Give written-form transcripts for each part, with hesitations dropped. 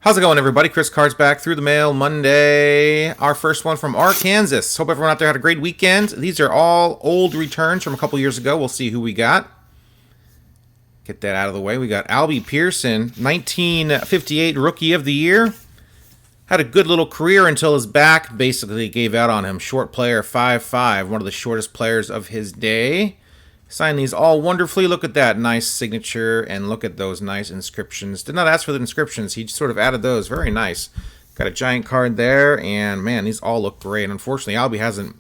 How's it going, everybody? Chris Cards back through the mail Monday. Our first one from Arkansas. Hope everyone out there had a great weekend. These are all old returns from a couple years ago. We'll see who we got. Get that out of the way. We got Alby Pearson, 1958 Rookie of the Year. Had a good little career until his back basically gave out on him. Short player, 5'5", one of the shortest players of his day. Signed these all wonderfully. Look at that nice signature, and look at those nice inscriptions. Did not ask for the inscriptions. He just sort of added those. Very nice. Got a giant card there, and man, these all look great. Unfortunately, Alby hasn't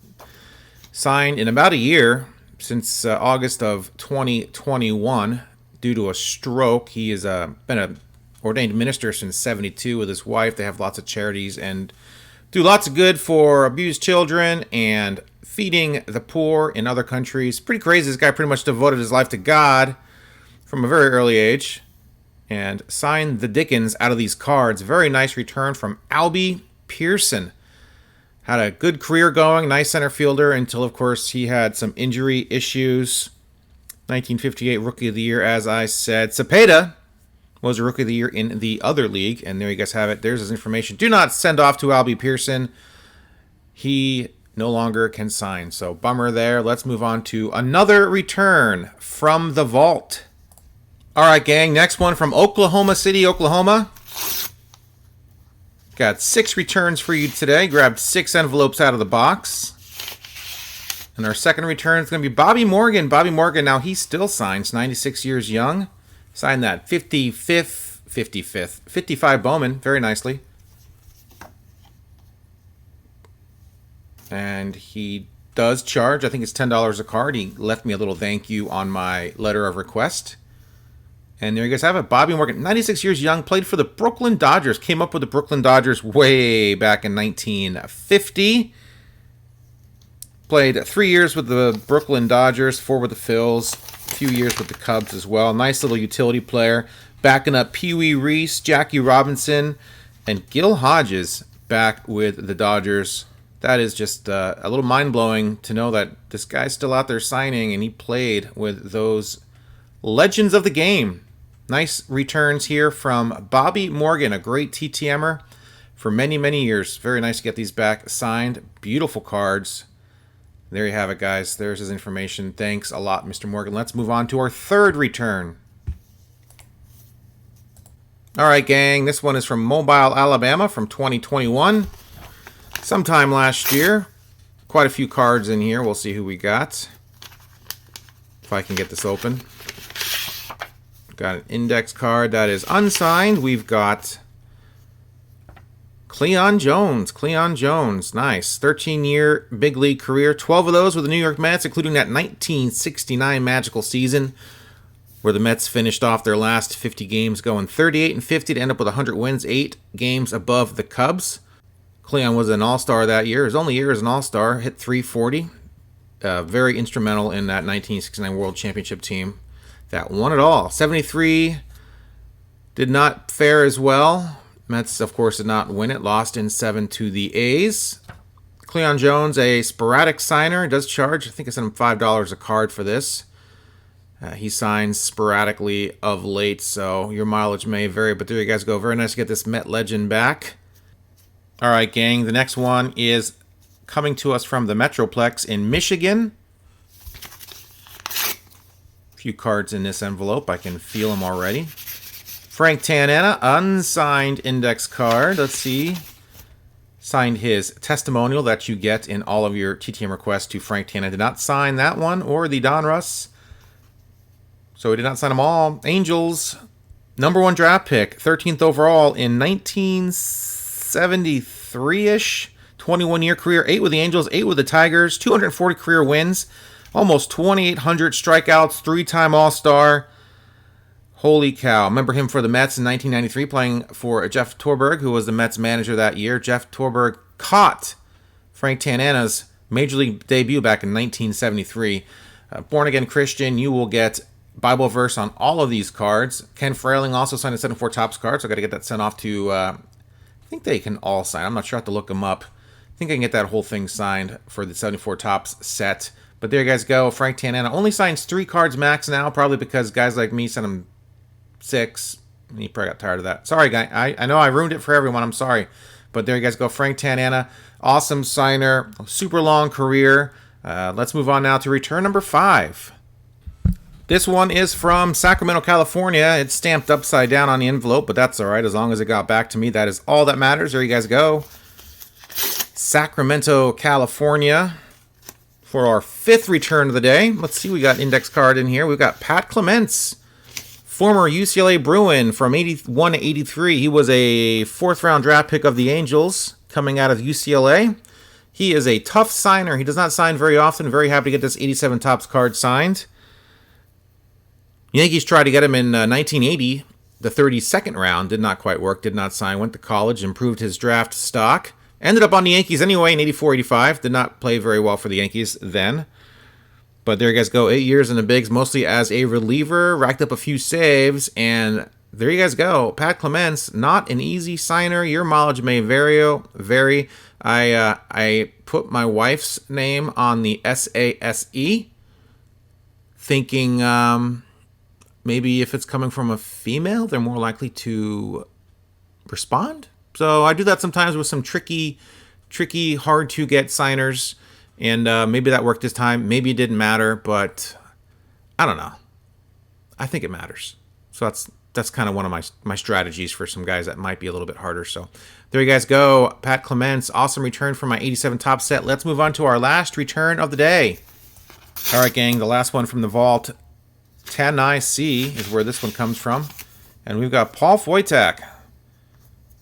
signed in about a year, since August of 2021, due to a stroke. He has been an ordained minister since '72 with his wife. They have lots of charities and do lots of good for abused children and feeding the poor in other countries. Pretty crazy. This guy pretty much devoted his life to God from a very early age and signed the dickens out of these cards. Very nice return from Alby Pearson. Had a good career going, nice center fielder, until, of course, he had some injury issues. 1958 Rookie of the Year, as I said. Cepeda was a Rookie of the Year in the other league, and there you guys have it. There's his information. Do not send off to Alby Pearson. He no longer can sign, so bummer there. Let's move on to another return from the vault. All right, gang, next one from Oklahoma City, Oklahoma. Got 6 returns for you today. Grabbed 6 envelopes out of the box. And our second return is going to be Bobby Morgan. Bobby Morgan, now he still signs, 96 years young. Signed that 55 Bowman very nicely. And he does charge, I think it's $10 a card. He left me a little thank you on my letter of request. And there you guys have it. Bobby Morgan, 96 years young, played for the Brooklyn Dodgers. Came up with the Brooklyn Dodgers way back in 1950. Played 3 years with the Brooklyn Dodgers, 4 with the Phils, a few years with the Cubs as well. Nice little utility player. Backing up Pee Wee Reese, Jackie Robinson, and Gil Hodges back with the Dodgers. That is just a little mind-blowing to know that this guy's still out there signing, and he played with those legends of the game. Nice returns here from Bobby Morgan, a great TTMer for many, many years. Very nice to get these back signed. Beautiful cards. There you have it, guys. There's his information. Thanks a lot, Mr. Morgan. Let's move on to our third return. All right, gang. This one is from Mobile, Alabama from 2021. Sometime last year. Quite a few cards in here. We'll see who we got. If I can get this open. Got an index card that is unsigned. We've got Cleon Jones. Cleon Jones. Nice. 13-year big league career. 12 of those with the New York Mets, including that 1969 magical season where the Mets finished off their last 50 games going 38-50 to end up with 100 wins, 8 games above the Cubs. Cleon was an all-star that year. His only year as an all-star. Hit .340. Very instrumental in that 1969 World Championship team that won it all. 73 did not fare as well. Mets, of course, did not win it. Lost in 7 to the A's. Cleon Jones, a sporadic signer. Does charge, I think I sent him $5 a card for this. He signs sporadically of late, so your mileage may vary. But there you guys go. Very nice to get this Met legend back. All right, gang. The next one is coming to us from the Metroplex in Michigan. A few cards in this envelope. I can feel them already. Frank Tanana, unsigned index card. Let's see. Signed his testimonial that you get in all of your TTM requests to Frank Tanana. Did not sign that one or the Donruss. So he did not sign them all. Angels, #1 draft pick, 13th overall in 1973-ish. 21-year career, 8 with the Angels, 8 with the Tigers, 240 career wins, almost 2,800 strikeouts, 3-time All-Star. Holy cow. Remember him for the Mets in 1993, playing for Jeff Torberg, who was the Mets manager that year. Jeff Torberg caught Frank Tanana's Major League debut back in 1973. Born-again Christian, you will get Bible verse on all of these cards. Ken Frailing also signed a 74 Topps card, so I got to get that sent off to, I think they can all sign. I'm not sure. I have to look them up. I think I can get that whole thing signed for the 74 Topps set. But there you guys go. Frank Tanana only signs 3 cards max now, probably because guys like me send him 6, He probably got tired of that. Sorry, guy. I know I ruined it for everyone. I'm sorry. But there you guys go. Frank Tanana. Awesome signer. Super long career. Let's move on now to return number 5. This one is from Sacramento, California. It's stamped upside down on the envelope, but that's all right. As long as it got back to me, that is all that matters. There you guys go. Sacramento, California. For our 5th return of the day. Let's see, we got index card in here. We've got Pat Clemence, former UCLA Bruin from 81 to 83. He was a 4th round draft pick of the Angels coming out of UCLA. He is a tough signer. He does not sign very often. Very happy to get this 87 Topps card signed. Yankees tried to get him in 1980, the 32nd round. Did not quite work, did not sign. Went to college, improved his draft stock. Ended up on the Yankees anyway in 84-85. Did not play very well for the Yankees then. But there you guys go. 8 years in the bigs, mostly as a reliever. Racked up a few saves. And there you guys go. Pat Clemence, not an easy signer. Your mileage may vary. I put my wife's name on the SASE, thinking maybe if it's coming from a female, they're more likely to respond. So I do that sometimes with some tricky, hard to get signers, and maybe that worked this time. Maybe it didn't matter, but I don't know. I think it matters. So that's kind of one of my strategies for some guys that might be a little bit harder. So there you guys go. Pat Clemence, awesome return for my 87 Topps set. Let's move on to our last return of the day. All right, gang, the last one from the vault. Tanana is where this one comes from. And we've got Paul Foytac.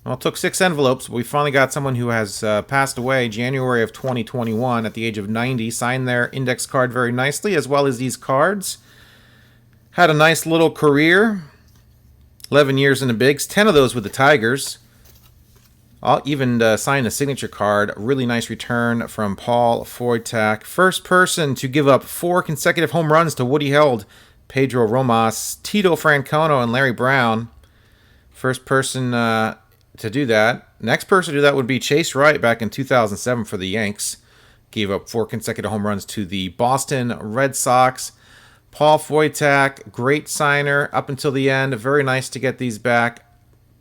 Well, it took 6 envelopes, but we finally got someone who has passed away January of 2021 at the age of 90. Signed their index card very nicely, as well as these cards. Had a nice little career. 11 years in the bigs, 10 of those with the Tigers. I'll even sign a signature card. Really nice return from Paul Foytac. First person to give up 4 consecutive home runs to Woody Held, Pedro Romas, Tito Francono, and Larry Brown. First person to do that. Next person to do that would be Chase Wright back in 2007 for the Yanks. Gave up 4 consecutive home runs to the Boston Red Sox. Paul Foytac, great signer up until the end. Very nice to get these back.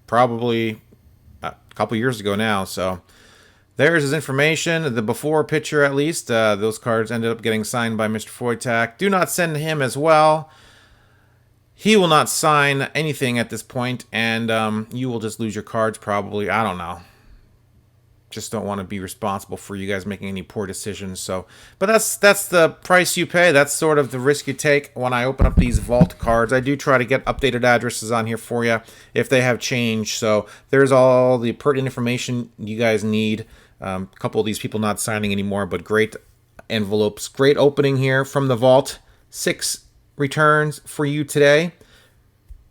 Probably a couple years ago now. So there's his information. The before picture, at least. Those cards ended up getting signed by Mr. Foytac. Do not send him as well. He will not sign anything at this point, and you will just lose your cards probably. I don't know. Just don't want to be responsible for you guys making any poor decisions. So, but that's the price you pay. That's sort of the risk you take when I open up these vault cards. I do try to get updated addresses on here for you if they have changed. So there's all the pertinent information you guys need. A couple of these people not signing anymore, but great envelopes. Great opening here from the vault. 6 returns for you today.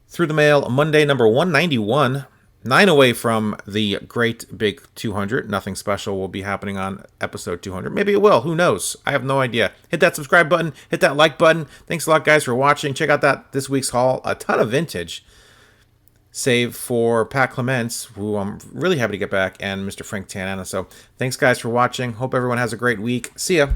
Through the mail, Monday number 191. 9 away from the great big 200. Nothing special will be happening on episode 200. Maybe it will. Who knows? I have no idea. Hit that subscribe button. Hit that like button. Thanks a lot, guys, for watching. Check out this week's haul. A ton of vintage. Save for Pat Clemence, who I'm really happy to get back, and Mr. Frank Tanana. So thanks, guys, for watching. Hope everyone has a great week. See ya.